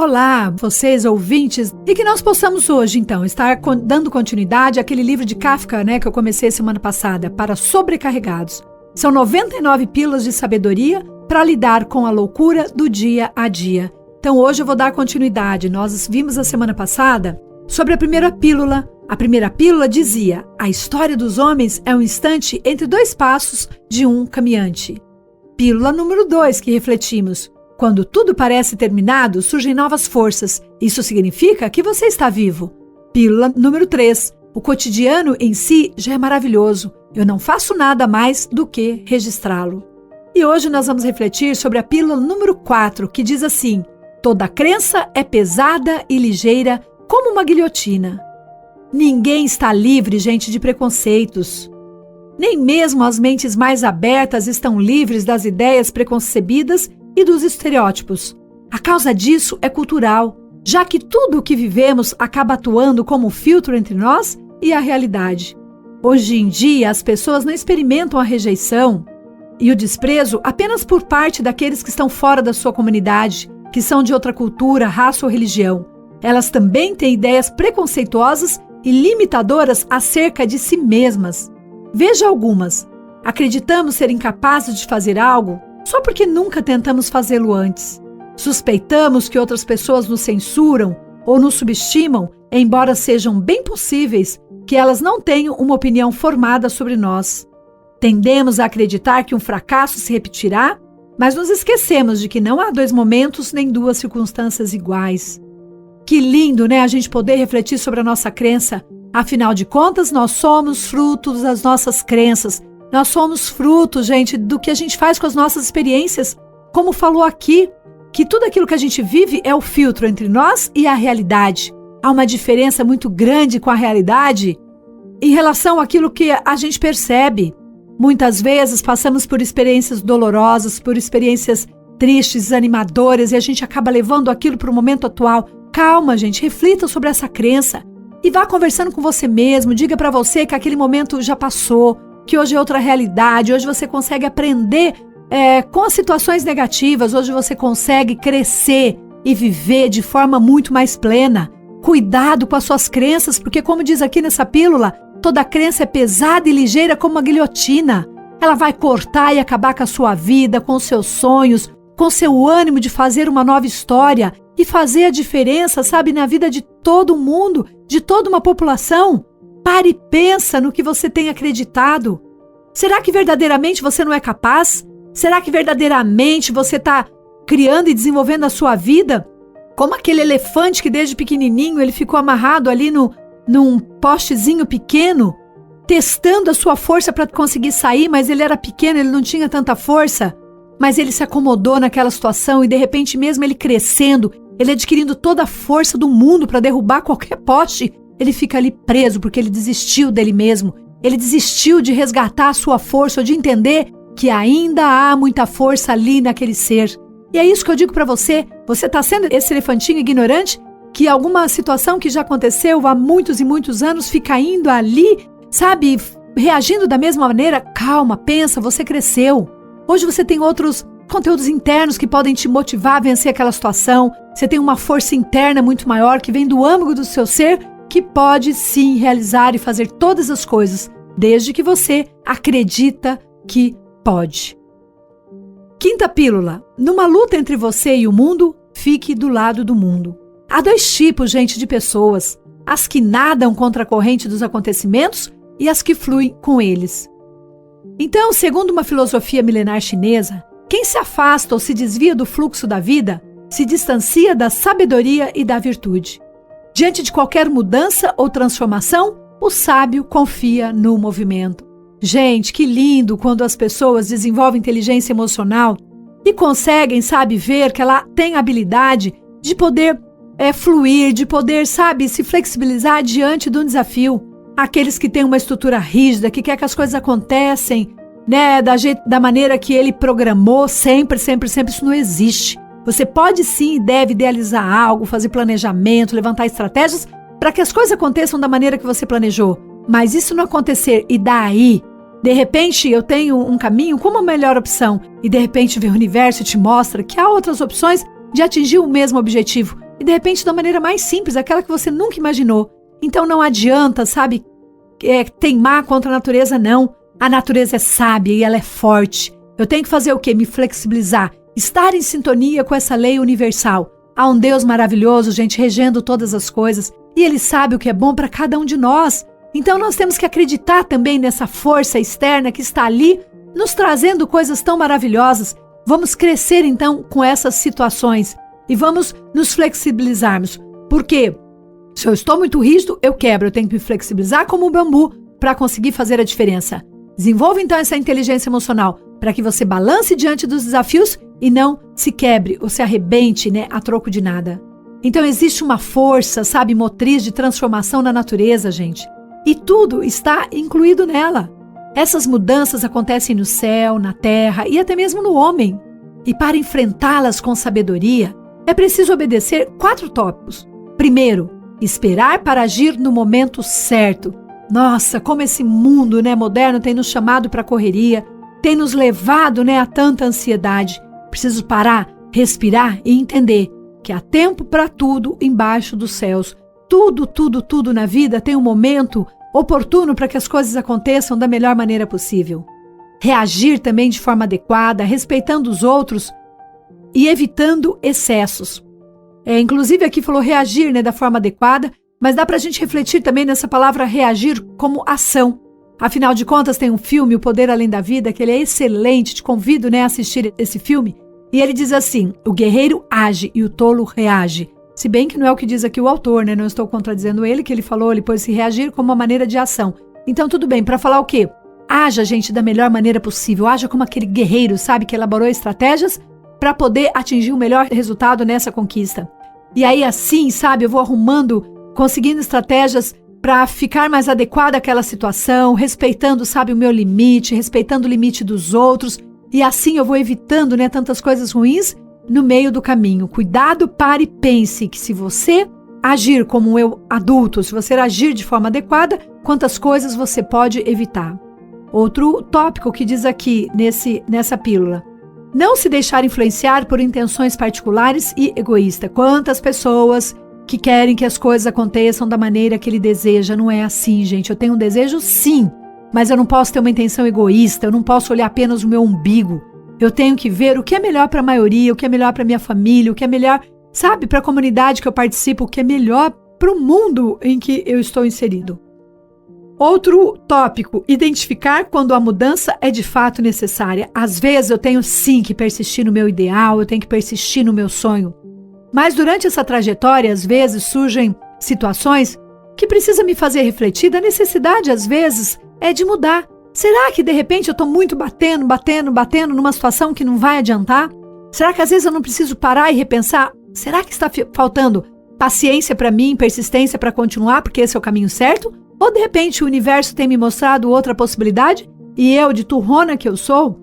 Olá, vocês ouvintes, e que nós possamos hoje, então, estar dando continuidade àquele livro de Kafka, que eu comecei semana passada, para sobrecarregados. São 99 pílulas de sabedoria para lidar com a loucura do dia a dia. Então, hoje eu vou dar continuidade. Nós vimos a semana passada sobre a primeira pílula. A primeira pílula dizia: a história dos homens é um instante entre dois passos de um caminhante. Pílula número 2 que refletimos: quando tudo parece terminado, surgem novas forças. Isso significa que você está vivo. Pílula número 3. O cotidiano em si já é maravilhoso. Eu não faço nada mais do que registrá-lo. E hoje nós vamos refletir sobre a pílula número 4, que diz assim: toda crença é pesada e ligeira como uma guilhotina. Ninguém está livre, gente, de preconceitos. Nem mesmo as mentes mais abertas estão livres das ideias preconcebidas e dos estereótipos. A causa disso é cultural, já que tudo o que vivemos acaba atuando como filtro entre nós e a realidade. Hoje em dia, as pessoas não experimentam a rejeição e o desprezo apenas por parte daqueles que estão fora da sua comunidade, que são de outra cultura, raça ou religião. Elas também têm ideias preconceituosas e limitadoras acerca de si mesmas. Veja algumas. Acreditamos ser incapazes de fazer algo só porque nunca tentamos fazê-lo antes. Suspeitamos que outras pessoas nos censuram ou nos subestimam, embora sejam bem possíveis que elas não tenham uma opinião formada sobre nós. Tendemos a acreditar que um fracasso se repetirá, mas nos esquecemos de que não há dois momentos nem duas circunstâncias iguais. Que lindo, a gente poder refletir sobre a nossa crença. Afinal de contas, nós somos frutos das nossas crenças. Nós somos frutos, gente, do que a gente faz com as nossas experiências. Como falou aqui, que tudo aquilo que a gente vive é o filtro entre nós e a realidade. Há uma diferença muito grande com a realidade em relação àquilo que a gente percebe. Muitas vezes passamos por experiências dolorosas, por experiências tristes, desanimadoras, e a gente acaba levando aquilo para o momento atual. Calma, gente, reflita sobre essa crença e vá conversando com você mesmo. Diga para você que aquele momento já passou, que hoje é outra realidade, hoje você consegue aprender com as situações negativas, hoje você consegue crescer e viver de forma muito mais plena. Cuidado com as suas crenças, porque como diz aqui nessa pílula, toda crença é pesada e ligeira como uma guilhotina. Ela vai cortar e acabar com a sua vida, com os seus sonhos, com o seu ânimo de fazer uma nova história e fazer a diferença, na vida de todo mundo, de toda uma população. Pare e pensa no que você tem acreditado. Será que verdadeiramente você não é capaz? Será que verdadeiramente você está criando e desenvolvendo a sua vida? Como aquele elefante que desde pequenininho ele ficou amarrado ali num postezinho pequeno, testando a sua força para conseguir sair, mas ele era pequeno, ele não tinha tanta força. Mas ele se acomodou naquela situação e de repente mesmo ele crescendo, ele adquirindo toda a força do mundo para derrubar qualquer poste, ele fica ali preso porque ele desistiu dele mesmo. Ele desistiu de resgatar a sua força ou de entender que ainda há muita força ali naquele ser. E é isso que eu digo para você. Você está sendo esse elefantinho ignorante que alguma situação que já aconteceu há muitos e muitos anos fica indo ali, reagindo da mesma maneira. Calma, pensa, você cresceu. Hoje você tem outros conteúdos internos que podem te motivar a vencer aquela situação. Você tem uma força interna muito maior que vem do âmago do seu ser, que pode sim realizar e fazer todas as coisas, desde que você acredita que pode. Quinta pílula. Numa luta entre você e o mundo, fique do lado do mundo. Há dois tipos, gente, de pessoas: as que nadam contra a corrente dos acontecimentos e as que fluem com eles. Então, segundo uma filosofia milenar chinesa, quem se afasta ou se desvia do fluxo da vida se distancia da sabedoria e da virtude. Diante de qualquer mudança ou transformação, o sábio confia no movimento. Gente, que lindo quando as pessoas desenvolvem inteligência emocional e conseguem, ver que ela tem a habilidade de poder fluir, de poder, se flexibilizar diante de um desafio. Aqueles que têm uma estrutura rígida, que quer que as coisas acontecem, da maneira que ele programou, sempre, isso não existe. Você pode sim e deve idealizar algo, fazer planejamento, levantar estratégias para que as coisas aconteçam da maneira que você planejou. Mas isso não acontecer e daí, de repente eu tenho um caminho como a melhor opção e de repente vem o universo e te mostra que há outras opções de atingir o mesmo objetivo. e de repente de uma maneira mais simples, aquela que você nunca imaginou. Então não adianta, sabe, teimar contra a natureza, não. A natureza é sábia e ela é forte. Eu tenho que fazer o quê? Me flexibilizar, estar em sintonia com essa lei universal. Há um Deus maravilhoso, gente, regendo todas as coisas, e Ele sabe o que é bom para cada um de nós. Então nós temos que acreditar também nessa força externa que está ali, nos trazendo coisas tão maravilhosas. Vamos crescer então com essas situações e vamos nos flexibilizarmos. Por quê? Se eu estou muito rígido, eu quebro. Eu tenho que me flexibilizar como um bambu para conseguir fazer a diferença. Desenvolva então essa inteligência emocional para que você balance diante dos desafios e não se quebre ou se arrebente, né, a troco de nada. Então existe uma força, sabe, motriz de transformação na natureza, gente. E tudo está incluído nela. Essas mudanças acontecem no céu, na terra e até mesmo no homem. E para enfrentá-las com sabedoria, é preciso obedecer 4 tópicos. Primeiro, esperar para agir no momento certo. Nossa, como esse mundo, né, moderno tem nos chamado para a correria, tem nos levado, né, a tanta ansiedade. Preciso parar, respirar e entender que há tempo para tudo embaixo dos céus. Tudo na vida tem um momento oportuno para que as coisas aconteçam da melhor maneira possível. Reagir também de forma adequada, respeitando os outros e evitando excessos. Inclusive aqui falou reagir, né, da forma adequada, mas dá para a gente refletir também nessa palavra reagir como ação. Afinal de contas, tem um filme, O Poder Além da Vida, que ele é excelente, te convido, né, a assistir esse filme. E ele diz assim, o guerreiro age e o tolo reage. Se bem que não é o que diz aqui o autor, né, não estou contradizendo ele, que ele falou, ele pôs se reagir como uma maneira de ação. Então tudo bem, para falar o quê? Haja, gente, da melhor maneira possível, haja como aquele guerreiro, sabe, que elaborou estratégias para poder atingir o melhor resultado nessa conquista. E aí assim, sabe, eu vou arrumando, conseguindo estratégias para ficar mais adequada àquela situação, respeitando, sabe, o meu limite, respeitando o limite dos outros, e assim eu vou evitando, né, tantas coisas ruins no meio do caminho. Cuidado, pare e pense que se você agir como um eu adulto, se você agir de forma adequada, quantas coisas você pode evitar. Outro tópico que diz aqui nessa pílula. Não se deixar influenciar por intenções particulares e egoístas. Quantas pessoas que querem que as coisas aconteçam da maneira que ele deseja. Não é assim, gente. Eu tenho um desejo, sim, mas eu não posso ter uma intenção egoísta, eu não posso olhar apenas o meu umbigo. Eu tenho que ver o que é melhor para a maioria, o que é melhor para minha família, o que é melhor, sabe, para a comunidade que eu participo, o que é melhor para o mundo em que eu estou inserido. Outro tópico, identificar quando a mudança é de fato necessária. Às vezes eu tenho sim que persistir no meu ideal, eu tenho que persistir no meu sonho. Mas durante essa trajetória, às vezes surgem situações que precisam me fazer refletir da necessidade, às vezes, de mudar. Será que de repente eu estou muito batendo numa situação que não vai adiantar? Será que às vezes eu não preciso parar e repensar? Será que está faltando paciência para mim, persistência para continuar, porque esse é o caminho certo? Ou de repente o universo tem me mostrado outra possibilidade e eu, de turrona que eu sou,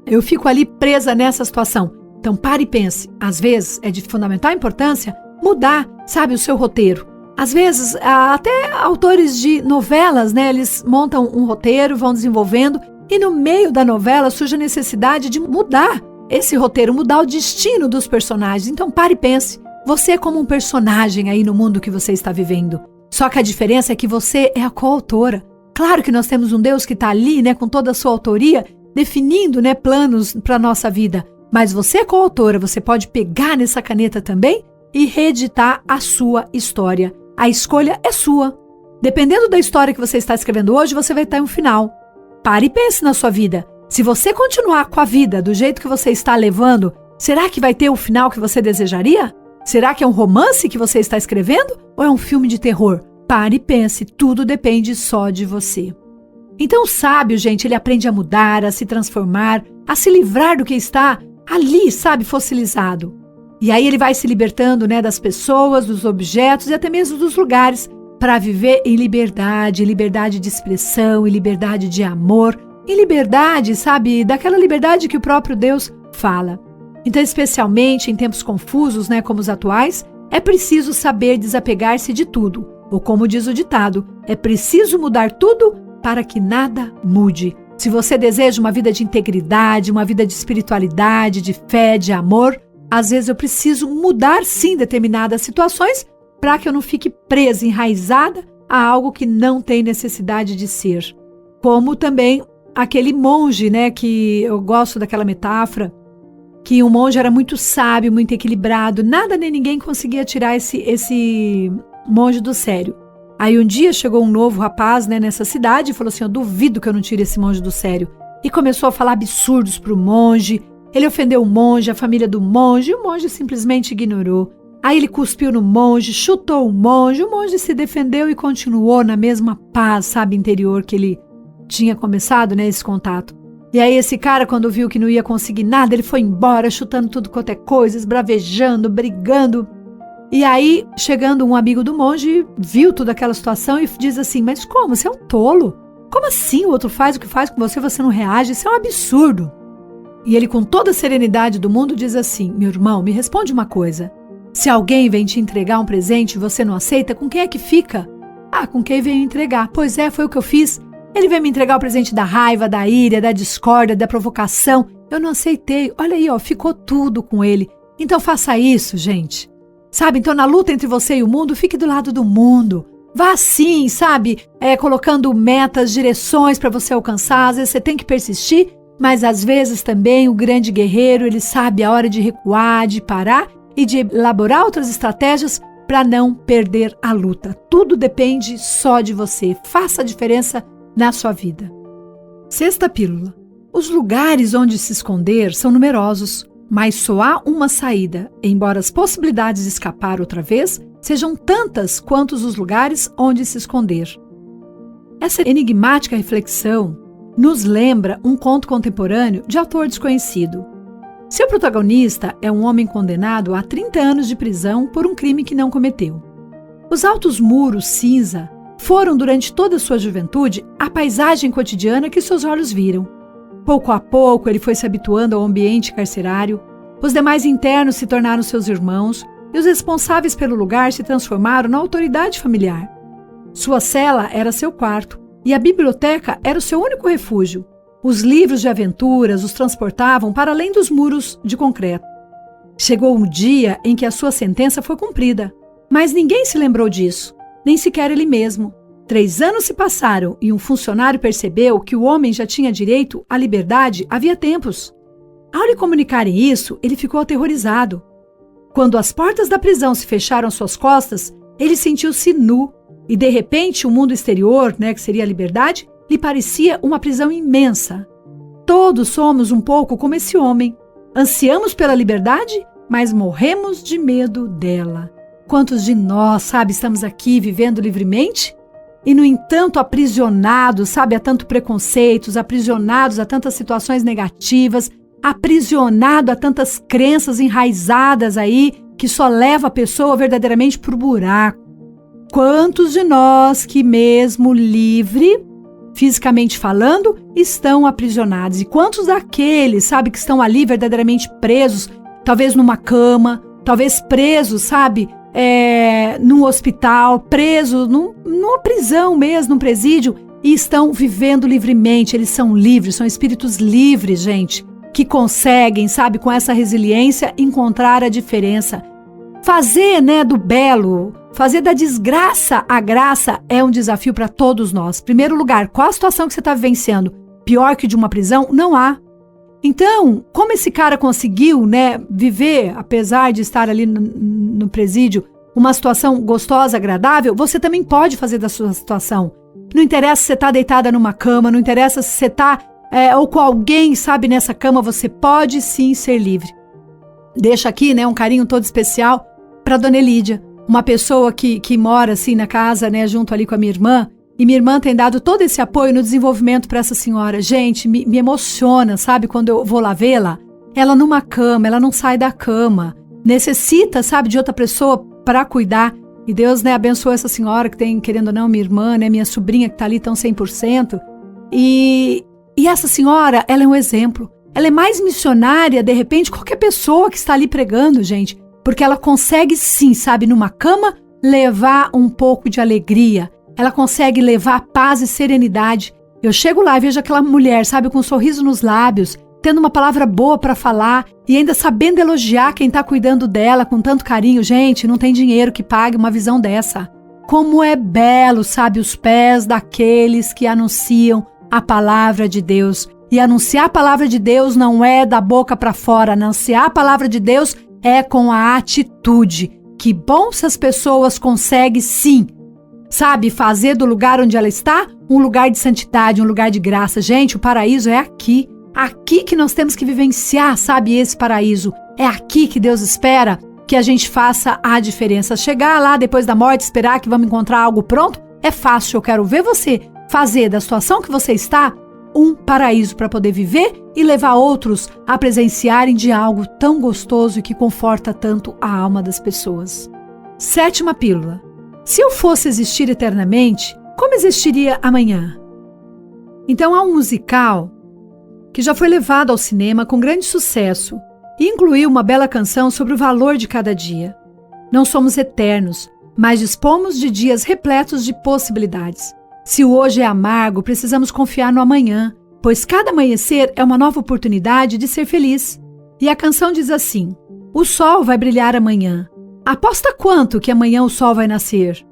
eu fico ali presa nessa situação. Então pare e pense. Às vezes é de fundamental importância mudar, sabe, o seu roteiro. Às vezes até autores de novelas, né, eles montam um roteiro, vão desenvolvendo e no meio da novela surge a necessidade de mudar esse roteiro, mudar o destino dos personagens. Então pare e pense. Você é como um personagem aí no mundo que você está vivendo. Só que a diferença é que você é a coautora. Claro que nós temos um Deus que está ali, né, com toda a sua autoria, definindo, né, planos para a nossa vida. Mas você é coautora, você pode pegar nessa caneta também e reeditar a sua história. A escolha é sua. Dependendo da história que você está escrevendo hoje, você vai ter um final. Pare e pense na sua vida. Se você continuar com a vida do jeito que você está levando, será que vai ter o final que você desejaria? Será que é um romance que você está escrevendo ou é um filme de terror? Pare e pense, tudo depende só de você. Então o sábio, gente, ele aprende a mudar, a se transformar, a se livrar do que está ali, sabe, fossilizado. E aí ele vai se libertando, né, das pessoas, dos objetos e até mesmo dos lugares para viver em liberdade de expressão, em liberdade de amor, em liberdade, sabe, daquela liberdade que o próprio Deus fala. Então, especialmente em tempos confusos, né, como os atuais, é preciso saber desapegar-se de tudo. Ou como diz o ditado, é preciso mudar tudo para que nada mude. Se você deseja uma vida de integridade, uma vida de espiritualidade, de fé, de amor, Às vezes eu preciso mudar sim determinadas situações para que eu não fique presa, enraizada a algo que não tem necessidade de ser. Como também aquele monge, né, que eu gosto daquela metáfora, que o monge era muito sábio, muito equilibrado, nada nem ninguém conseguia tirar esse monge do sério. Aí um dia chegou um novo rapaz, né, nessa cidade e falou assim, eu duvido que eu não tire esse monge do sério. E começou a falar absurdos pro monge, ele ofendeu o monge, a família do monge, e o monge simplesmente ignorou. Aí ele cuspiu no monge, chutou o monge se defendeu e continuou na mesma paz, sabe, interior que ele tinha começado, né, esse contato. E aí esse cara, quando viu que não ia conseguir nada, ele foi embora, chutando tudo quanto é coisa, esbravejando, brigando. E aí, chegando um amigo do monge, viu toda aquela situação e diz assim, mas como? Você é um tolo? Como assim o outro faz o que faz com você, você não reage? Isso é um absurdo. E ele, com toda a serenidade do mundo, diz assim, meu irmão, me responde uma coisa. Se alguém vem te entregar um presente e você não aceita, com quem é que fica? Ah, com quem veio entregar. Pois é, foi o que eu fiz. Ele veio me entregar o presente da raiva, da ira, da discórdia, da provocação. Eu não aceitei. Olha aí, ó, ficou tudo com ele. Então faça isso, gente. Sabe, então na luta entre você e o mundo, fique do lado do mundo. Vá assim, sabe, colocando metas, direções para você alcançar. Às vezes você tem que persistir, mas às vezes também o grande guerreiro, ele sabe a hora de recuar, de parar e de elaborar outras estratégias para não perder a luta. Tudo depende só de você. Faça a diferença na sua vida. Sexta pílula. Os lugares onde se esconder são numerosos, mas só há uma saída, embora as possibilidades de escapar outra vez sejam tantas quantos os lugares onde se esconder. Essa enigmática reflexão nos lembra um conto contemporâneo de autor desconhecido. Seu protagonista é um homem condenado a 30 anos de prisão por um crime que não cometeu. Os altos muros cinza foram, durante toda a sua juventude, a paisagem cotidiana que seus olhos viram. Pouco a pouco, ele foi se habituando ao ambiente carcerário, os demais internos se tornaram seus irmãos e os responsáveis pelo lugar se transformaram na autoridade familiar. Sua cela era seu quarto e a biblioteca era o seu único refúgio. Os livros de aventuras os transportavam para além dos muros de concreto. Chegou um dia em que a sua sentença foi cumprida, mas ninguém se lembrou disso, nem sequer ele mesmo. 3 anos se passaram e um funcionário percebeu que o homem já tinha direito à liberdade havia tempos. Ao lhe comunicarem isso, ele ficou aterrorizado. Quando as portas da prisão se fecharam às suas costas, ele sentiu-se nu e, de repente, o mundo exterior, que seria a liberdade, lhe parecia uma prisão imensa. Todos somos um pouco como esse homem. Ansiamos pela liberdade, mas morremos de medo dela. Quantos de nós, estamos aqui vivendo livremente? E, no entanto, aprisionados, a tanto preconceitos, aprisionados a tantas situações negativas, aprisionado a tantas crenças enraizadas aí, que só leva a pessoa verdadeiramente para o buraco. Quantos de nós que mesmo livre, fisicamente falando, estão aprisionados? E quantos daqueles, que estão ali verdadeiramente presos, talvez numa cama, talvez presos, num hospital, presos numa prisão mesmo, num presídio, e estão vivendo livremente. Eles são livres, são espíritos livres, gente, que conseguem, com essa resiliência, encontrar a diferença. Fazer, do belo, fazer da desgraça a graça é um desafio para todos nós. Primeiro lugar, qual a situação que você está vivenciando? Pior que de uma prisão? Não há. Então, como esse cara conseguiu, viver, apesar de estar ali no presídio, uma situação gostosa, agradável, você também pode fazer da sua situação. Não interessa se você está deitada numa cama, não interessa se você está ou com alguém, nessa cama, você pode sim ser livre. Deixa aqui, um carinho todo especial para Dona Elídia, uma pessoa que mora assim na casa, junto ali com a minha irmã, e minha irmã tem dado todo esse apoio no desenvolvimento para essa senhora. Gente, me emociona, quando eu vou lá vê-la, ela numa cama, ela não sai da cama, necessita, de outra pessoa para cuidar. E Deus, abençoou essa senhora que tem, querendo ou não, minha irmã, minha sobrinha que tá ali tão 100%. E essa senhora, ela é um exemplo. Ela é mais missionária, de repente, qualquer pessoa que está ali pregando, gente. Porque ela consegue sim, numa cama, levar um pouco de alegria. Ela consegue levar paz e serenidade. Eu chego lá e vejo aquela mulher, com um sorriso nos lábios, tendo uma palavra boa para falar e ainda sabendo elogiar quem está cuidando dela com tanto carinho. Gente, não tem dinheiro que pague uma visão dessa. Como é belo, sabe, os pés daqueles que anunciam a palavra de Deus. E anunciar a palavra de Deus não é da boca para fora. Anunciar a palavra de Deus é com a atitude. Que bom se as pessoas conseguem, sim, sabe, fazer do lugar onde ela está um lugar de santidade, um lugar de graça. Gente, o paraíso é aqui. Aqui que nós temos que vivenciar, sabe, esse paraíso. É aqui que Deus espera que a gente faça a diferença. Chegar lá depois da morte, esperar que vamos encontrar algo pronto, é fácil. Eu quero ver você fazer da situação que você está um paraíso para poder viver e levar outros a presenciarem de algo tão gostoso e que conforta tanto a alma das pessoas. 7ª pílula. Se eu fosse existir eternamente, como existiria amanhã? Então há um musical que já foi levado ao cinema com grande sucesso e incluiu uma bela canção sobre o valor de cada dia. Não somos eternos, mas dispomos de dias repletos de possibilidades. Se o hoje é amargo, precisamos confiar no amanhã, pois cada amanhecer é uma nova oportunidade de ser feliz. E a canção diz assim: o sol vai brilhar amanhã. Aposta quanto que amanhã o sol vai nascer?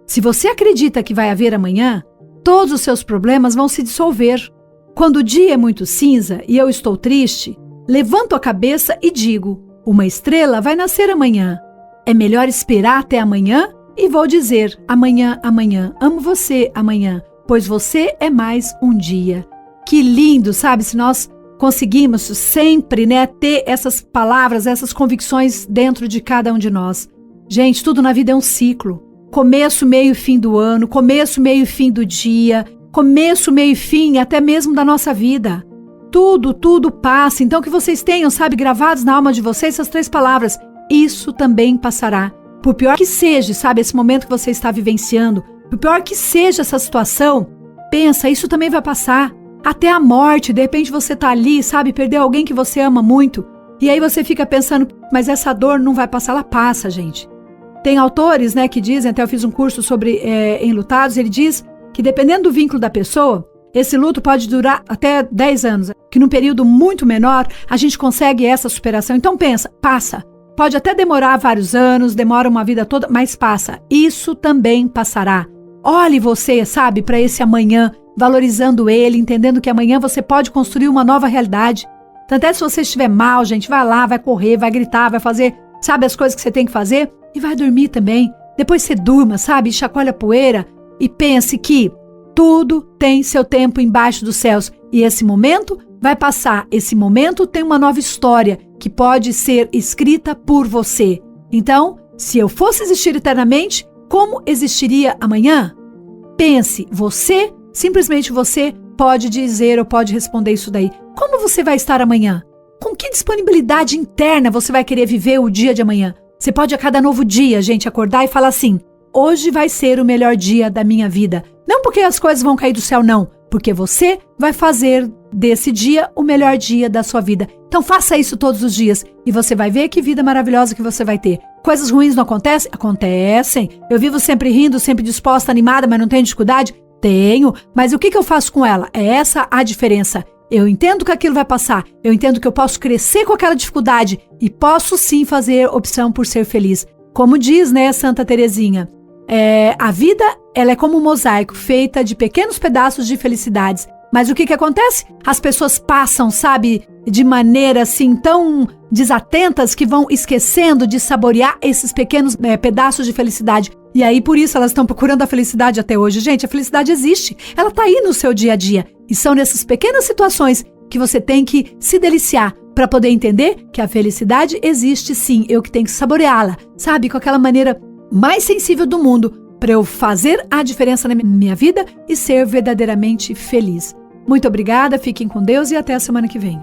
Se você acredita que vai haver amanhã, todos os seus problemas vão se dissolver. Quando o dia é muito cinza e eu estou triste, levanto a cabeça e digo: uma estrela vai nascer amanhã. É melhor esperar até amanhã e vou dizer: amanhã, amanhã, amo você amanhã, pois você é mais um dia. Que lindo, sabe, se nós conseguimos sempre, ter essas palavras, essas convicções dentro de cada um de nós. Gente, tudo na vida é um ciclo. Começo, meio e fim do ano, começo, meio e fim do dia, começo, meio e fim até mesmo da nossa vida. Tudo passa. Então que vocês tenham, sabe, gravados na alma de vocês essas 3 palavras. Isso também passará. Por pior que seja, sabe, esse momento que você está vivenciando, por pior que seja essa situação, pensa, isso também vai passar. Até a morte, de repente você está ali, sabe, perdeu alguém que você ama muito, e aí você fica pensando, mas essa dor não vai passar, ela passa, gente. Tem autores, que dizem, até eu fiz um curso sobre enlutados, ele diz que dependendo do vínculo da pessoa, esse luto pode durar até 10 anos, que num período muito menor, a gente consegue essa superação. Então pensa, passa. Pode até demorar vários anos, demora uma vida toda, mas passa. Isso também passará. Olhe você, sabe, para esse amanhã, valorizando ele, entendendo que amanhã você pode construir uma nova realidade. Tanto é se você estiver mal, gente, vai lá, vai correr, vai gritar, vai fazer, sabe, as coisas que você tem que fazer e vai dormir também. Depois você durma, sabe, chacoalha a poeira e pense que tudo tem seu tempo embaixo dos céus e esse momento vai passar. Esse momento tem uma nova história que pode ser escrita por você. Então, se eu fosse existir eternamente, como existiria amanhã? Pense, você, simplesmente você, pode dizer ou pode responder isso daí. Como você vai estar amanhã? Com que disponibilidade interna você vai querer viver o dia de amanhã? Você pode a cada novo dia, gente, acordar e falar assim: hoje vai ser o melhor dia da minha vida. Não porque as coisas vão cair do céu, não. Porque você vai fazer desse dia o melhor dia da sua vida. Então faça isso todos os dias e você vai ver que vida maravilhosa que você vai ter. Coisas ruins não acontecem? Acontecem. Eu vivo sempre rindo, sempre disposta, animada, mas não tenho dificuldade? Tenho. Mas o que eu faço com ela? É essa a diferença. Eu entendo que aquilo vai passar. Eu entendo que eu posso crescer com aquela dificuldade e posso sim fazer opção por ser feliz. Como diz, Santa Terezinha, a vida ela é como um mosaico feita de pequenos pedaços de felicidades. Mas o que acontece? As pessoas passam, sabe, de maneira assim tão desatentas que vão esquecendo de saborear esses pequenos pedaços de felicidade. E aí por isso elas estão procurando a felicidade até hoje. Gente, a felicidade existe. Ela está aí no seu dia a dia. E são nessas pequenas situações que você tem que se deliciar para poder entender que a felicidade existe sim. Eu que tenho que saboreá-la, sabe, com aquela maneira mais sensível do mundo para eu fazer a diferença na minha vida e ser verdadeiramente feliz. Muito obrigada, fiquem com Deus e até a semana que vem.